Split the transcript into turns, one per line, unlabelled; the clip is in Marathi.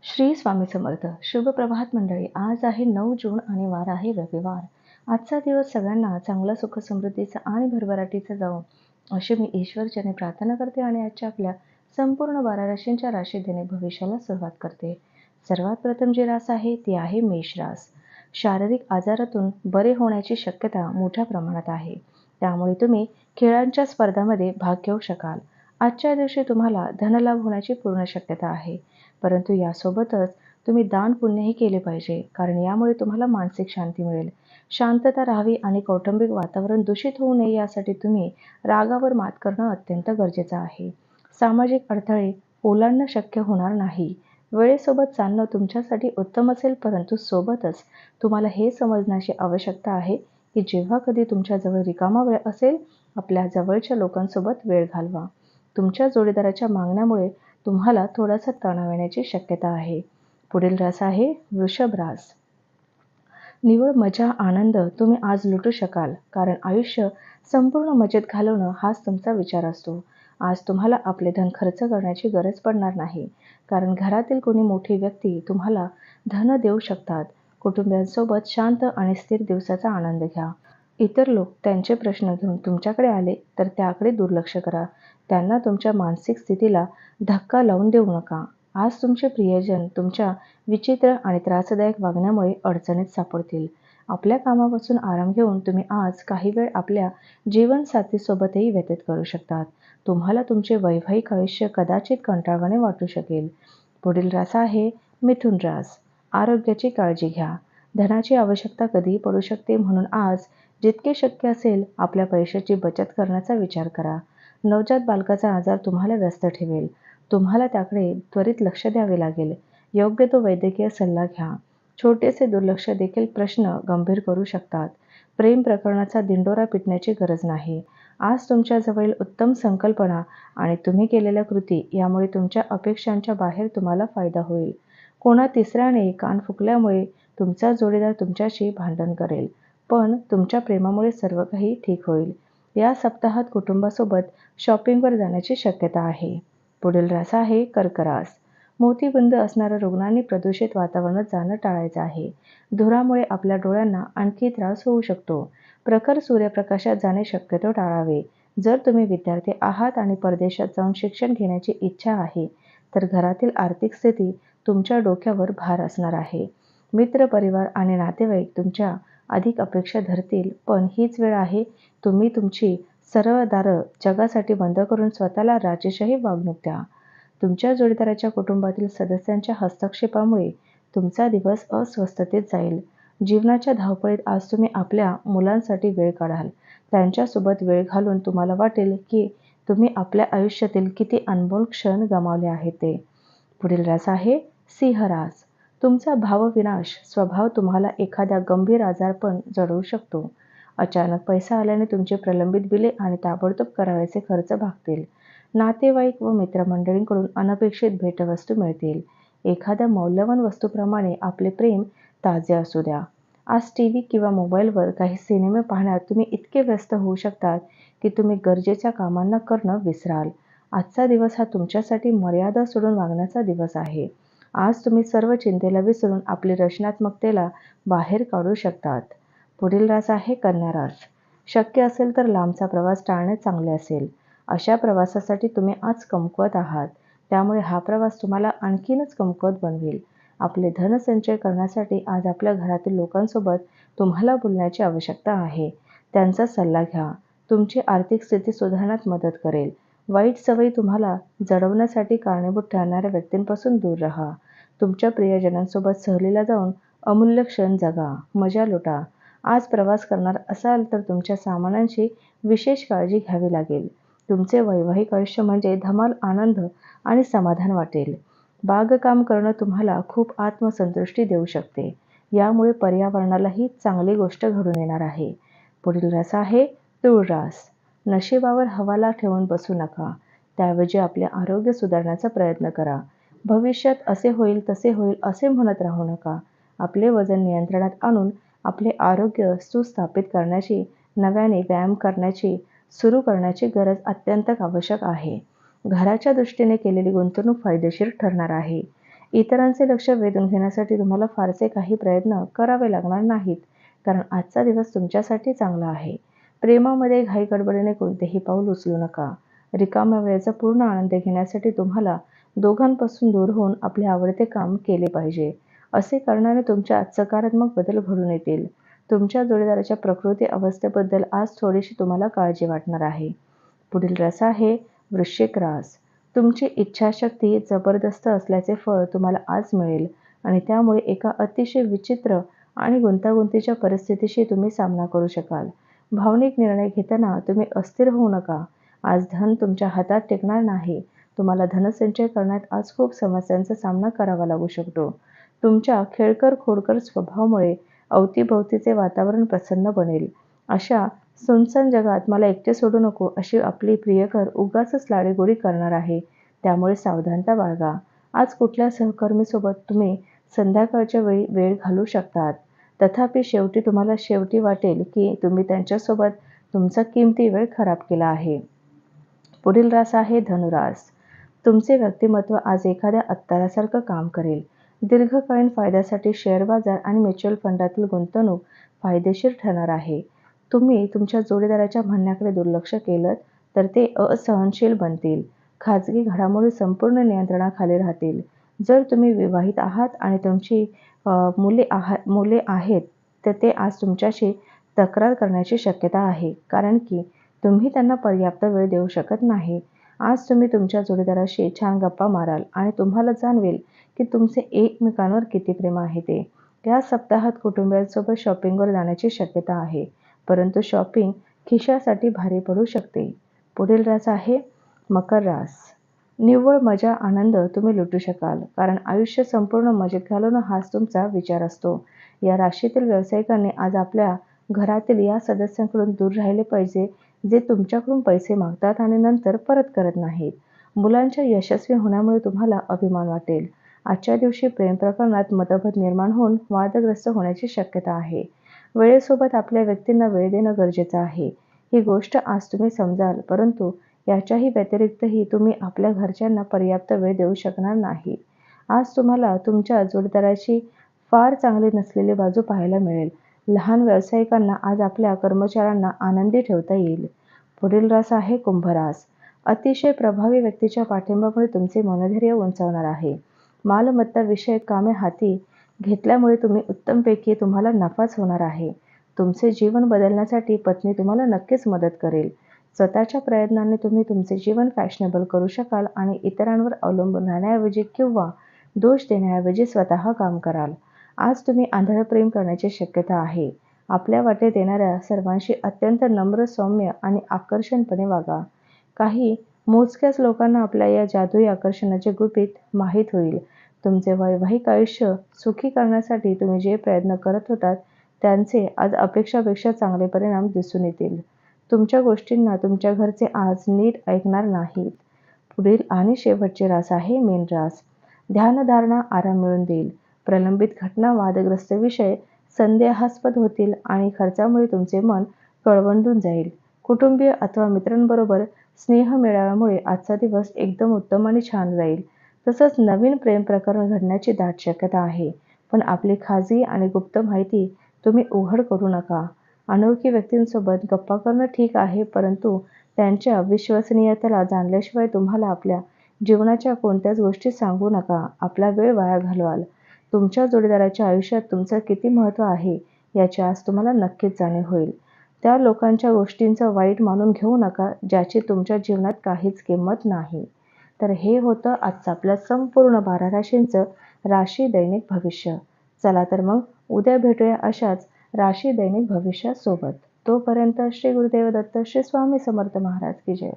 श्री स्वामी समर्थ. शुभ प्रभात मंडळी. आज आहे 9 जून आणि वार आहे रविवार. आजचा दिवस सगळ्यांना चांगला, सुख, समृद्धीचा आणि भरभराटीचा जावो अशी मी ईश्वरचरणी प्रार्थना करते आणि आजच्या आपल्या संपूर्ण 12 राशींच्या राशी दैनिक भविष्याला सुरुवात करते. सर्वात प्रथम जी रास आहे ती आहे मेष रास. शारीरिक आजारातून बरे होण्याची शक्यता मोठ्या प्रमाणात आहे. त्यामुळे तुम्ही खेळांच्या स्पर्धांमध्ये भाग घेऊ शकाल. आजच्या दिवशी तुम्हाला धनलाभ होण्याची पूर्ण शक्यता आहे. परंतु यासोबतच तुम्ही दान पुण्यही केले पाहिजे, कारण यामुळे तुम्हाला मानसिक शांती मिळेल. शांतता राहावी आणि कौटुंबिक वातावरण दूषित होऊ नये यासाठी तुम्ही रागावर मात करणं अत्यंत गरजेचं आहे. सामाजिक अडथळे ओलांडणं शक्य होणार नाही. वेळेसोबत चालणं तुमच्यासाठी उत्तम असेल, परंतु सोबतच तुम्हाला हे समजण्याची आवश्यकता आहे की जेव्हा कधी तुमच्याजवळ रिकामा वेळ असेल, आपल्या जवळच्या लोकांसोबत वेळ घालवा. तुमच्या जोडीदाराच्या मागण्यामुळे तुम्हाला थोडासा तणाव येण्याची शक्यता आहे. पुढील रास आहे वृषभ रास. निव्वळ मजा आनंद तुम्ही आज लुटू शकाल, कारण आयुष्य संपूर्ण मजेत घालवणं हाच तुमचा विचार असतो. आज तुम्हाला आपले धन खर्च करण्याची गरज पडणार नाही, कारण घरातील कोणी मोठी व्यक्ती तुम्हाला धन देऊ शकतात. कुटुंबियांसोबत शांत आणि स्थिर दिवसाचा आनंद घ्या. इतर लोक त्यांचे प्रश्न घेऊन तुमच्याकडे आले तर त्याकडे दुर्लक्ष करा. त्यांना तुमच्या मानसिक स्थितीला धक्का लावून देऊ नका. आज तुमचे प्रियजन तुमच्या विचित्र आणि त्रासदायक वागण्यामुळे अडचणीत सापडतील. आपल्या कामापासून आराम घेऊन तुम्ही आज काही वेळ आपल्या जीवनसाथीसोबतही व्यतीत करू शकतात. तुम्हाला तुमचे वैवाहिक आयुष्य कदाचित कंटाळवाणे वाटू शकेल. पुढील रास आहे मिथुन रास. आरोग्याची काळजी घ्या. धनाची आवश्यकता कधीही पडू शकते, म्हणून आज जितके शक्य असेल आपल्या पैशाची बचत करण्याचा विचार करा. नवजात बालकाचा आजार तुम्हाला व्यस्त ठेवेल. तुम्हाला त्याकडे त्वरित लक्ष द्यावे लागेल. योग्य तो वैद्यकीय सल्ला घ्या. छोटेसे दुर्लक्ष देखील प्रश्न गंभीर करू शकतात. प्रेम प्रकरणाचा दिंडोरा पिटण्याची गरज नाही. आज तुमच्याजवळील उत्तम संकल्पना आणि तुम्ही केलेल्या कृती यामुळे तुमच्या अपेक्षांच्या बाहेर तुम्हाला फायदा होईल. कोणा तिसऱ्याने कान फुकल्यामुळे तुमचा जोडीदार तुमच्याशी भांडण करेल, पण तुमच्या प्रेमामुळे सर्व काही ठीक होईल. या सप्ताहात कुटुंबासोबत शॉपिंगवर जाण्याची शक्यता आहे. पुढील रास आहे कर्क रास. मोतीबिंदू असणाऱ्या रुग्णांनी प्रदूषित वातावरणात जाणं टाळायचं आहे. धुरामुळे आपल्या डोळ्यांना आणखी त्रास होऊ शकतो. प्रखर सूर्यप्रकाशात जाणे शक्यतो टाळावे. जर तुम्ही विद्यार्थी आहात आणि परदेशात जाऊन शिक्षण घेण्याची इच्छा आहे, तर घरातील आर्थिक स्थिती तुमच्या डोक्यावर भार असणार आहे. मित्र, परिवार आणि नातेवाईक तुमच्या अधिक अपेक्षा धरतील, पण हीच वेळ आहे तुम्ही तुमची सर्व दारं जगासाठी बंद करून स्वतःला राजेशाही वागणूक द्या. तुमच्या जोडीदाराच्या कुटुंबातील सदस्यांच्या हस्तक्षेपामुळे तुमचा दिवस अस्वस्थतेत जाईल. जीवनाच्या धावपळीत आज तुम्ही आपल्या मुलांसाठी वेळ काढाल. त्यांच्यासोबत वेळ घालून तुम्हाला वाटेल की तुम्ही आपल्या आयुष्यातील किती अनमोल क्षण गमावले आहेत ते. पुढील रास आहे सिंह रास. तुमचा भावविनाश स्वभाव तुम्हाला एखाद्या गंभीर आजारपण जडवू शकतो. अचानक पैसा आल्याने तुमचे प्रलंबित बिले आणि ताबडतोब करावयाचे खर्च भागतील. नातेवाईक व मित्रमंडळींकडून अनपेक्षित भेटवस्तू मिळतील. एखाद्या मौल्यवान वस्तूप्रमाणे आपले प्रेम ताजे असू द्या. आज टीव्ही किंवा मोबाईलवर काही सिनेमे पाहण्यात तुम्ही इतके व्यस्त होऊ शकतात की तुम्ही गरजेच्या कामांना करणं विसराल. आजचा दिवस हा तुमच्यासाठी मर्यादा सोडून वागण्याचा दिवस आहे. आज तुम्ही सर्व चिंतेला विसरून आपली रचनात्मकतेला बाहेर काढू शकतात. पुढील रास आहे कन्या रास. शक्य असेल तर लांबचा प्रवास टाळणे चांगले असेल. अशा प्रवासासाठी तुम्ही आज कमकुवत आहात, त्यामुळे हा प्रवास तुम्हाला आणखीनच कमकुवत बनवेल. आपले धनसंचय करण्यासाठी आज आपल्या घरातील लोकांसोबत तुम्हाला बोलण्याची आवश्यकता आहे. त्यांचा सल्ला घ्या. तुमची आर्थिक स्थिती सुधारण्यात मदत करेल. वाईट सवयी तुम्हाला जडवण्यासाठी कारणीभूत ठरणाऱ्या व्यक्तींपासून दूर राहा. तुमच्या प्रियजनांसोबत सहलीला जाऊन अमूल्य क्षण जगा, मजा लुटा. आज प्रवास करणार असाल तर तुमच्या सामानांची विशेष काळजी घ्यावी लागेल. तुमचे वैवाहिक आयुष्य म्हणजे धमाल, आनंद आणि समाधान वाटेल. बागकाम करणं तुम्हाला खूप आत्मसंतुष्टी देऊ शकते. यामुळे पर्यावरणालाही चांगली गोष्ट घडून येणार आहे. पुढील रास आहे तूळ रास. नशिबावर हवाला ठेवून बसू नका. त्याऐवजी आपले आरोग्य सुधारण्याचा प्रयत्न करा. भविष्यात असे होईल तसे होईल असे म्हणत राहू नका. आपले वजन नियंत्रणात आणून आपले आरोग्य सुस्थापित करण्याची, नव्याने व्यायाम करण्याची सुरू करण्याची गरज अत्यंत आवश्यक आहे. घराच्या दृष्टीने केलेली गुंतवणूक फायदेशीर ठरणार आहे. इतरांचे लक्ष वेधून घेण्यासाठी तुम्हाला फारसे काही प्रयत्न करावे लागणार नाहीत, कारण आजचा दिवस तुमच्यासाठी चांगला आहे. प्रेमामध्ये घाईगडबडीने कोणतेही पाऊल उचलू नका. रिकाम्या वेळेचा पूर्ण आनंद घेण्यासाठी तुम्हाला दोघांपासून दूर होऊन आपले आवडते काम केले पाहिजे. असे करण्याने तुमच्यात सकारात्मक बदल घडून येतील. तुमच्या जोडीदाराच्या प्रकृती अवस्थेबद्दल आज थोडीशी तुम्हाला काळजी वाटणार आहे. पुढील रास आहे वृश्चिक रास. तुमची इच्छाशक्ती जबरदस्त असल्याचे फळ तुम्हाला आज मिळेल आणि त्यामुळे एका अतिशय विचित्र आणि गुंतागुंतीच्या परिस्थितीशी तुम्ही सामना करू शकाल. भावनिक निर्णय घेताना तुम्ही अस्थिर होऊ नका. आज धन तुमच्या हातात टिकणार नाही. तुम्हाला धनसंचय करण्यात आज खूप समस्यांचा सामना करावा लागू शकतो. तुमच्या खेळकर खोडकर स्वभावामुळे अवतीभोवतीचे वातावरण प्रसन्न बनेल. अशा सुनसान जगात मला एकटे सोडू नको अशी आपली प्रियकर उगाचच लाडीगोडी करणार आहे. त्यामुळे सावधानता बाळगा. आज कुठल्या सहकर्मीसोबत तुम्ही संध्याकाळच्या वेळी वेळ घालवू शकतात. तथापि शेवटी वाटेल की तुम्ही त्यांच्यासोबत तुमचा किमती वेळ खराब केला आहे. पुढील रास आहे धनुरास. तुमचे व्यक्तिमत्व आज एखाद्या अत्तरासारखं काम करेल. दीर्घकालीन फायद्यासाठी शेअर बाजार आणि म्युच्युअल फंडातील गुंतवणूक फायदेशीर ठरणार आहे. तुम्ही तुमच्या जोडीदाराच्या म्हणण्याकडे दुर्लक्ष केलं तर ते असहनशील बनतील. खाजगी घडामोडी संपूर्ण नियंत्रणाखाली राहतील. जर तुम्ही विवाहित आहात आणि तुमची मुले आहेत तर ते आज तुमच्याशी तक्रार करण्याची शक्यता आहे, कारण की तुम्ही त्यांना पर्याप्त वेळ देऊ शकत नाही. आज तुम्ही तुमच्या जोडीदाराशी छान गप्पा माराल आणि तुम्हाला जाणवेल की तुमचे एकमेकांवर किती प्रेम आहे ते. या सप्ताहात कुटुंबियांसोबत शॉपिंगवर जाण्याची शक्यता आहे, परंतु शॉपिंग खिशासाठी भारी पडू शकते. पुढील रास आहे मकर रास. निव्वळ मजा आनंद तुम्ही लुटू शकाल, कारण आयुष्य संपूर्ण मजेत घालवणं हाच तुमचा विचार असतो. या राशीतील व्यावसायिकांनी आज आपल्या घरातील या सदस्यांकडून दूर राहिले पाहिजे जे तुमच्याकडून पैसे मागतात आणि नंतर परत करत नाहीत. मुलांच्या यशस्वी होण्यामुळे तुम्हाला अभिमान वाटेल. आजच्या दिवशी प्रेम प्रकरणात मतभेद निर्माण होऊन वादग्रस्त होण्याची शक्यता आहे. वेळेसोबत आपल्या व्यक्तींना वेळ देणं गरजेचं आहे. ही गोष्ट आज तुम्ही समजाल, परंतु याच्याही व्यतिरिक्तही तुम्ही आपल्या घरच्यांना पर्याप्त वेळ देऊ शकणार नाही. आज तुम्हाला तुमच्या जोडीदाराची फार चांगली नसलेली बाजू पाहायला मिळेल. लहान व्यावसायिकांना आज आपल्या कर्मचाऱ्यांना आनंदी ठेवता येईल. पुढील रास आहे कुंभरास. अतिशय प्रभावी व्यक्तीच्या पाठिंब्यामुळे तुमचे मनोधैर्य उंचावणार आहे. मालमत्ता विषयक कामे हाती घेतल्यामुळे तुम्हाला नफाच होणार आहे. तुमचे जीवन बदलण्यासाठी पत्नी तुम्हाला नक्कीच मदत करेल. स्वतःच्या प्रयत्नांनी तुम्ही तुमचे जीवन फॅशनेबल करू शकाल आणि इतरांवर अवलंबून राहण्याऐवजी किंवा दोष देण्याऐवजी स्वतः काम कराल. आज तुम्ही आंधळ प्रेम करण्याची शक्यता आहे. आपल्या वाटेत येणाऱ्या सर्वांशी अत्यंत नम्र, सौम्य आणि आकर्षकपणे वागा. काही मोजक्याच लोकांना आपल्या या जादुई आकर्षणाचे गुपित माहीत होईल. तुमचे वैवाहिक आयुष्य सुखी करण्यासाठी तुम्ही जे प्रयत्न करत होतात त्यांचे आज अपेक्षापेक्षा चांगले परिणाम दिसून येतील. तुमच्या गोष्टींना तुमच्या घरचे आज नीट ऐकणार नाहीत. पुढील आणि शेवटचे रास आहे मीन रास. ध्यानधारणा आराम मिळवून देईल. प्रलंबित घटना, वादग्रस्त विषय संदेहास्पद होतील आणि खर्चामुळे तुमचे मन कळवंडून जाईल. कुटुंबीय अथवा मित्रांबरोबर स्नेह मेळाव्यामुळे आजचा दिवस एकदम उत्तम आणि छान जाईल. तसंच नवीन प्रेम प्रकरण घडण्याची दाट शक्यता आहे, पण आपली खाजगी आणि गुप्त माहिती तुम्ही उघड करू नका. अनोळखी व्यक्तींसोबत गप्पा करणं ठीक आहे, परंतु त्यांच्या विश्वसनीयतेला जाणल्याशिवाय तुम्हाला आपल्या जीवनाच्या कोणत्याच गोष्टी सांगू नका. आपला वेळ वाया घालवाल. तुमच्या जोडीदाराच्या आयुष्यात तुमचं किती महत्त्व आहे याची आज तुम्हाला नक्कीच जाणीव होईल. त्या लोकांच्या गोष्टींचं वाईट मानून घेऊ नका ज्याची तुमच्या जीवनात काहीच किंमत नाही. तर हे होतं आजचं आपल्या संपूर्ण 12 राशींचं राशी दैनिक भविष्य. चला तर मग उद्या भेटूया अशाच राशी दैनिक भविष्यासोबत. तोपर्यंत श्री गुरुदेव दत्त, श्री स्वामी समर्थ महाराज की जय.